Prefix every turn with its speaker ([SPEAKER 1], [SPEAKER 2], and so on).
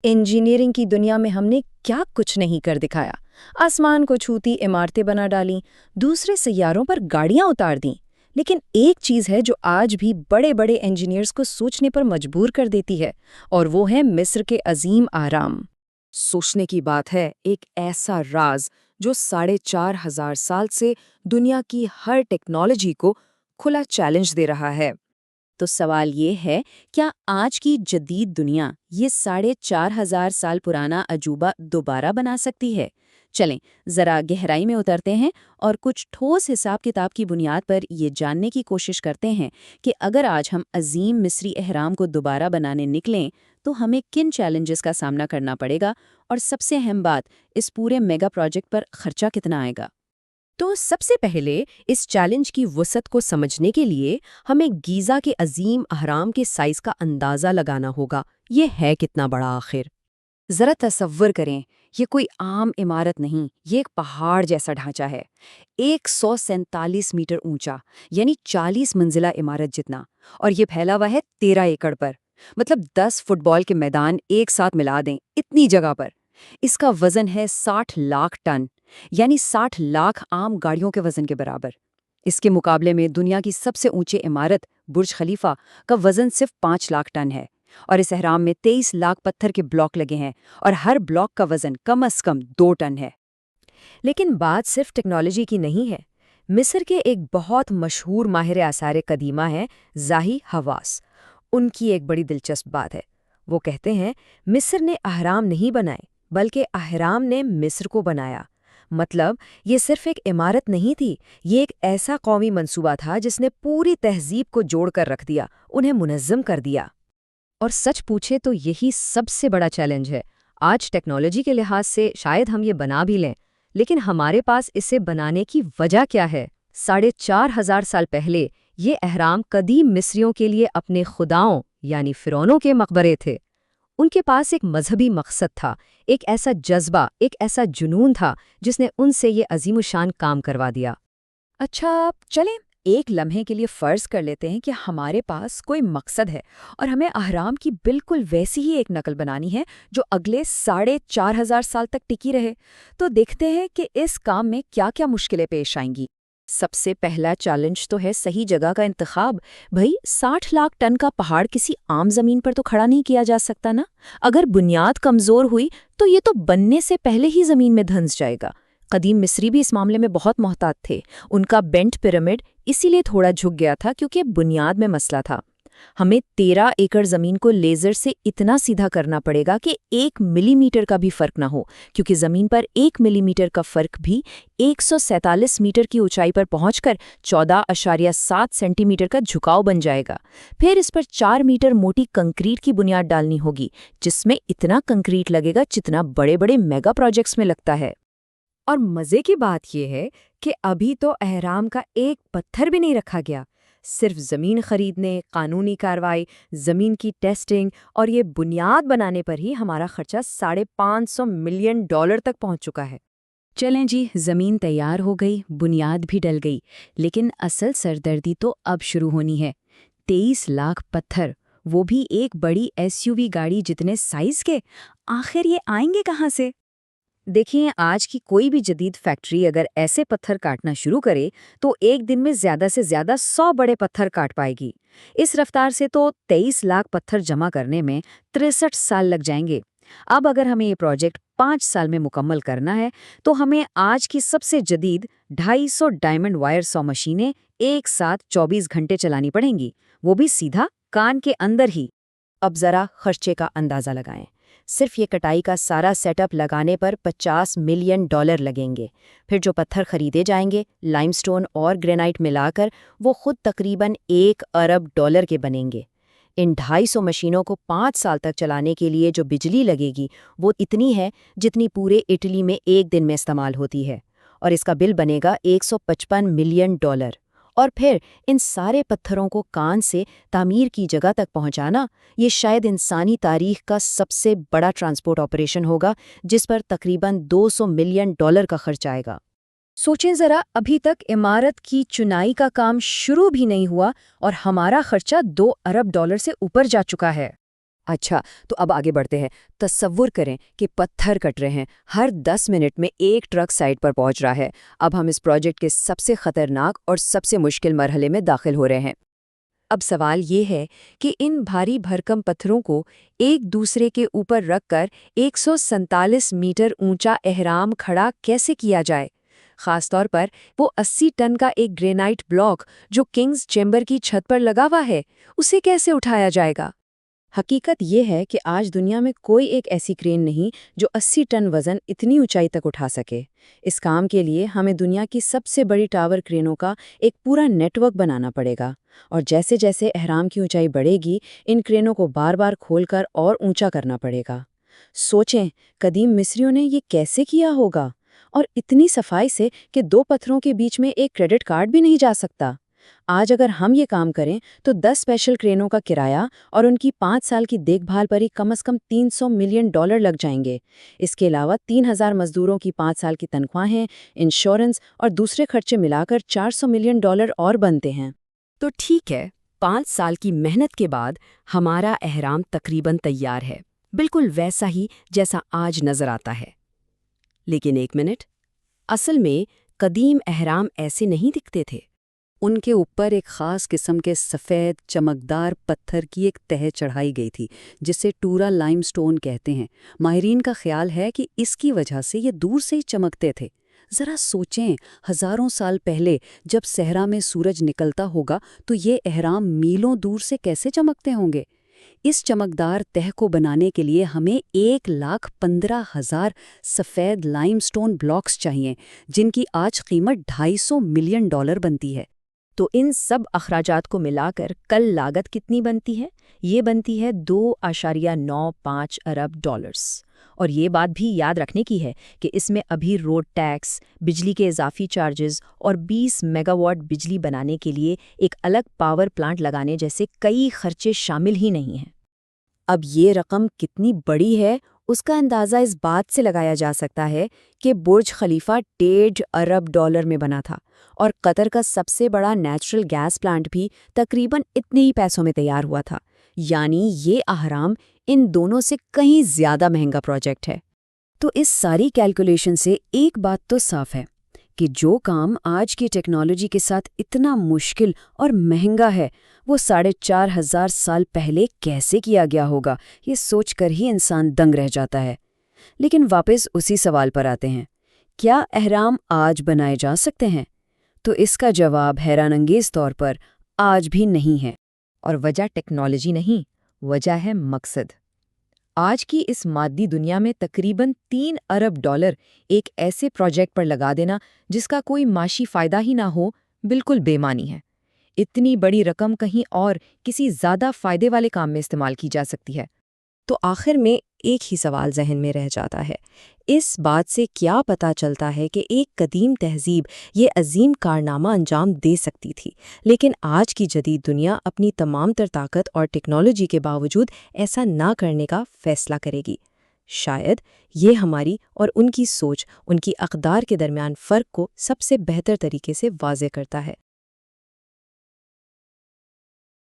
[SPEAKER 1] Engineering کی دنیا میں ہم نے کیا کچھ نہیں کر دکھایا۔ آسمان کو چھوتی عمارتیں بنا ڈالیں، دوسرے سیاروں پر گاڑیاں اتار دیں، لیکن ایک چیز ہے جو آج بھی بڑے بڑے انجینئرز کو سوچنے پر مجبور کر دیتی ہے، اور وہ ہے مصر کے عظیم اہرام۔
[SPEAKER 2] سوچنے کی بات ہے، ایک ایسا راز جو 4,500 سال سے دنیا کی ہر ٹیکنالوجی کو کھلا چیلنج دے رہا ہے۔
[SPEAKER 3] تو سوال یہ ہے، کیا آج کی جدید دنیا یہ 4,500 سال پرانا عجوبہ دوبارہ بنا سکتی ہے؟ چلیں ذرا گہرائی میں اترتے ہیں اور کچھ ٹھوس حساب کتاب کی بنیاد پر یہ جاننے کی کوشش کرتے ہیں کہ اگر آج ہم عظیم مصری اہرام کو دوبارہ بنانے نکلیں تو ہمیں کن چیلنجز کا سامنا کرنا پڑے گا، اور سب سے اہم بات، اس پورے میگا پروجیکٹ پر خرچہ کتنا آئے گا۔
[SPEAKER 4] تو سب سے پہلے اس چیلنج کی وسعت کو سمجھنے کے لیے ہمیں گیزا کے عظیم اہرام کے سائز کا اندازہ لگانا ہوگا۔ یہ ہے کتنا بڑا آخر؟
[SPEAKER 2] ذرا تصور کریں، یہ کوئی عام عمارت نہیں، یہ ایک پہاڑ جیسا ڈھانچہ ہے، 147 میٹر اونچا، یعنی 40 منزلہ عمارت جتنا، اور یہ پھیلا ہوا ہے 13 ایکڑ پر، مطلب 10 فٹ بال کے میدان ایک ساتھ ملا دیں اتنی جگہ پر۔ اس کا وزن ہے 60 لاکھ ٹن، یعنی 60 لاکھ عام گاڑیوں کے وزن کے برابر۔ اس کے مقابلے میں دنیا کی سب سے اونچی عمارت برج خلیفہ کا وزن صرف 5 لاکھ ٹن ہے، اور اس اہرام میں 23 لاکھ پتھر کے بلاک لگے ہیں، اور ہر بلاک کا وزن کم از کم 2 ٹن ہے۔
[SPEAKER 4] لیکن بات صرف ٹیکنالوجی کی نہیں ہے۔ مصر کے ایک بہت مشہور ماہر آثار قدیمہ ہیں زاہی حواس۔ ان کی ایک بڑی دلچسپ بات ہے، وہ کہتے ہیں مصر نے اہرام نہیں بنائے بلکہ اہرام نے مصر کو بنایا۔ مطلب یہ صرف ایک عمارت نہیں تھی، یہ ایک ایسا قومی منصوبہ تھا جس نے پوری تہذیب کو جوڑ کر رکھ دیا، انہیں منظم کر دیا۔ اور سچ پوچھے تو یہی سب سے بڑا چیلنج ہے۔ آج ٹیکنالوجی کے لحاظ سے شاید ہم یہ بنا بھی لیں، لیکن ہمارے پاس اسے بنانے کی وجہ کیا ہے؟ 4,500 سال پہلے یہ اہرام قدیم مصریوں کے لیے اپنے خداؤں یعنی فرعونوں کے مقبرے تھے۔ ان کے پاس ایک مذہبی مقصد تھا، ایک ایسا جذبہ، ایک ایسا جنون تھا جس نے ان سے یہ عظیم الشان کام کروا دیا۔
[SPEAKER 2] اچھا چلیں ایک لمحے کے لیے فرض کر لیتے ہیں کہ ہمارے پاس کوئی مقصد ہے اور ہمیں اہرام کی بالکل ویسی ہی ایک نقل بنانی ہے جو اگلے 4,500 سال تک ٹکی رہے، تو دیکھتے ہیں کہ اس کام میں کیا کیا مشکلیں پیش آئیں گی۔
[SPEAKER 3] سب سے پہلا چیلنج تو ہے صحیح جگہ کا انتخاب۔ بھئی 60 لاکھ ٹن کا پہاڑ کسی عام زمین پر تو کھڑا نہیں کیا جا سکتا نا۔ اگر بنیاد کمزور ہوئی تو یہ تو بننے سے پہلے ہی زمین میں دھنس جائے گا۔ قدیم مصری بھی اس معاملے میں بہت محتاط تھے۔ ان کا بینٹ پیرامڈ اسی لیے تھوڑا جھک گیا تھا کیونکہ بنیاد میں مسئلہ تھا۔ ہمیں 13 ایکڑ زمین کو لیزر سے اتنا سیدھا کرنا پڑے گا کہ 1 ملی میٹر کا بھی فرق نہ ہو، کیونکہ زمین پر 1 ملی میٹر کا فرق بھی 147 میٹر کی اونچائی پر پہنچ کر 14.7 سینٹی میٹر کا جھکاؤ بن جائے گا۔ پھر اس پر 4 میٹر موٹی کنکریٹ کی بنیاد ڈالنی ہوگی، جس میں اتنا کنکریٹ لگے گا جتنا بڑے بڑے میگا پروجیکٹس میں لگتا ہے۔
[SPEAKER 4] اور مزے کی بات یہ ہے کہ ابھی تو اہرام کا ایک پتھر بھی نہیں رکھا گیا۔ صرف زمین خریدنے، قانونی کارروائی، زمین کی ٹیسٹنگ اور یہ بنیاد بنانے پر ہی ہمارا خرچہ $550 ملین تک پہنچ چکا ہے۔
[SPEAKER 3] چلیں جی، زمین تیار ہو گئی، بنیاد بھی ڈل گئی، لیکن اصل سردردی تو اب شروع ہونی ہے۔ 23 لاکھ پتھر، وہ بھی ایک بڑی SUV گاڑی جتنے سائز کے، آخر یہ آئیں گے کہاں سے؟
[SPEAKER 1] دیکھیں، آج کی کوئی بھی جدید فیکٹری اگر ایسے پتھر کاٹنا شروع کرے تو ایک دن میں زیادہ سے زیادہ 100 بڑے پتھر کاٹ پائے گی۔ اس رفتار سے تو 23 لاکھ پتھر جمع کرنے میں 63 سال لگ جائیں گے۔ اب اگر ہمیں یہ پروجیکٹ 5 سال میں مکمل کرنا ہے تو ہمیں آج کی سب سے جدید 250 ڈائمنڈ وائر سو مشینیں ایک ساتھ 24 گھنٹے چلانی پڑیں گی، وہ بھی سیدھا کان کے اندر ہی۔
[SPEAKER 2] اب ذرا خرچے کا اندازہ لگائیں۔ صرف یہ کٹائی کا سارا سیٹ اپ لگانے پر $50 ملین لگیں گے۔ پھر جو پتھر خریدے جائیں گے، لائم سٹون اور گرینائٹ ملا کر، وہ خود تقریباً $1 ارب کے بنیں گے۔ ان 250 مشینوں کو 5 سال تک چلانے کے لیے جو بجلی لگے گی وہ اتنی ہے جتنی پورے اٹلی میں ایک دن میں استعمال ہوتی ہے، اور اس کا بل بنے گا $155 ملین۔ اور پھر ان سارے پتھروں کو کان سے تعمیر کی جگہ تک پہنچانا، یہ شاید انسانی تاریخ کا سب سے بڑا ٹرانسپورٹ آپریشن ہوگا، جس پر تقریباً $200 ملین کا خرچ آئے گا۔
[SPEAKER 4] سوچیں ذرا، ابھی تک عمارت کی چنائی کا کام شروع بھی نہیں ہوا اور ہمارا خرچہ $2 ارب سے اوپر جا چکا ہے۔
[SPEAKER 2] اچھا، تو اب آگے بڑھتے ہیں۔ تصور کریں کہ پتھر کٹ رہے ہیں، ہر 10 منٹ میں ایک ٹرک سائٹ پر پہنچ رہا ہے۔ اب ہم اس پروجیکٹ کے سب سے خطرناک اور سب سے مشکل مرحلے میں داخل ہو رہے ہیں۔
[SPEAKER 3] اب سوال یہ ہے کہ ان بھاری بھرکم پتھروں کو ایک دوسرے کے اوپر رکھ کر 147 میٹر اونچا اہرام کھڑا کیسے کیا جائے؟ خاص طور پر وہ 80 ٹن کا ایک گرینائٹ بلاک جو کنگز چیمبر کی چھت پر لگا ہوا ہے، اسے کیسے اٹھایا جائے گا؟
[SPEAKER 2] حقیقت یہ ہے کہ آج دنیا میں کوئی ایک ایسی کرین نہیں جو 80 ٹن وزن اتنی اونچائی تک اٹھا سکے۔ اس کام کے لیے ہمیں دنیا کی سب سے بڑی ٹاور کرینوں کا ایک پورا نیٹ ورک بنانا پڑے گا، اور جیسے جیسے اہرام کی اونچائی بڑھے گی، ان کرینوں کو بار بار کھول کر اور اونچا کرنا پڑے گا۔ سوچیں، قدیم مصریوں نے یہ کیسے کیا ہوگا؟ اور اتنی صفائی سے کہ 2 پتھروں کے بیچ میں ایک کریڈٹ کارڈ بھی نہیں جا سکتا۔ آج اگر ہم یہ کام کریں تو 10 اسپیشل کرینوں کا کرایہ اور ان کی 5 سال کی دیکھ بھال پر ہی کم از کم $300 ملین لگ جائیں گے۔ اس کے علاوہ 3000 مزدوروں کی 5 سال کی تنخواہیں، انشورنس اور دوسرے خرچے ملا کر $400 ملین اور بنتے ہیں۔ تو ٹھیک ہے، 5 سال کی محنت کے بعد ہمارا اہرام تقریباً تیار ہے، بالکل ویسا ہی جیسا آج نظر آتا ہے۔ لیکن ایک منٹ، اصل میں قدیم اہرام ایسے نہیں دکھتے تھے۔ ان کے اوپر ایک خاص قسم کے سفید چمکدار پتھر کی ایک تہہ چڑھائی گئی تھی، جسے ٹورا لائم سٹون کہتے ہیں۔ ماہرین کا خیال ہے کہ اس کی وجہ سے یہ دور سے ہی چمکتے تھے۔ ذرا سوچیں، ہزاروں سال پہلے جب صحرا میں سورج نکلتا ہوگا تو یہ اہرام میلوں دور سے کیسے چمکتے ہوں گے؟ اس چمکدار تہہ کو بنانے کے لیے ہمیں 1,15,000 سفید لائم سٹون بلاکس چاہیے، جن کی آج قیمت $250 ملین بنتی ہے۔
[SPEAKER 3] تو ان سب اخراجات کو ملا کر کل لاگت کتنی بنتی ہے؟ یہ بنتی ہے $2.95 ارب۔ اور یہ بات بھی یاد رکھنے کی ہے کہ اس میں ابھی روڈ ٹیکس، بجلی کے اضافی چارجز اور 20 میگا واٹ بجلی بنانے کے لیے ایک الگ پاور پلانٹ لگانے جیسے کئی خرچے شامل ہی نہیں ہیں۔
[SPEAKER 2] اب یہ رقم کتنی بڑی ہے اس کا اندازہ اس بات سے لگایا جا سکتا ہے کہ برج خلیفہ $1.5 ارب میں بنا تھا، اور قطر کا سب سے بڑا نیچرل گیس پلانٹ بھی تقریباً اتنے ہی پیسوں میں تیار ہوا تھا۔ یعنی یہ اہرام ان دونوں سے کہیں زیادہ مہنگا پروجیکٹ ہے۔ تو اس ساری کیلکولیشن سے ایک بات تو صاف ہے کہ جو کام آج کی ٹیکنالوجی کے ساتھ اتنا مشکل اور مہنگا ہے، وہ 4,500 سال پہلے کیسے کیا گیا ہوگا، یہ سوچ کر ہی انسان دنگ رہ جاتا ہے۔ لیکن واپس اسی سوال پر آتے ہیں، کیا اہرام آج بنائے جا سکتے ہیں؟ تو اس کا جواب حیران انگیز طور پر آج بھی نہیں ہے۔
[SPEAKER 1] اور وجہ ٹیکنالوجی نہیں، وجہ ہے مقصد۔ آج کی اس مادی دنیا میں تقریباً $3 ارب ایک ایسے پروجیکٹ پر لگا دینا جس کا کوئی معاشی فائدہ ہی نہ ہو، بالکل بے معنی ہے۔ اتنی بڑی رقم کہیں اور کسی زیادہ فائدے والے کام میں استعمال کی جا سکتی ہے۔
[SPEAKER 3] تو آخر میں ایک ہی سوال ذہن میں رہ جاتا ہے، اس بات سے کیا پتہ چلتا ہے کہ ایک قدیم تہذیب یہ عظیم کارنامہ انجام دے سکتی تھی، لیکن آج کی جدید دنیا اپنی تمام تر طاقت اور ٹیکنالوجی کے باوجود ایسا نہ کرنے کا فیصلہ کرے گی؟ شاید یہ ہماری اور ان کی سوچ، ان کی اقدار کے درمیان فرق کو سب سے بہتر طریقے سے واضح کرتا ہے۔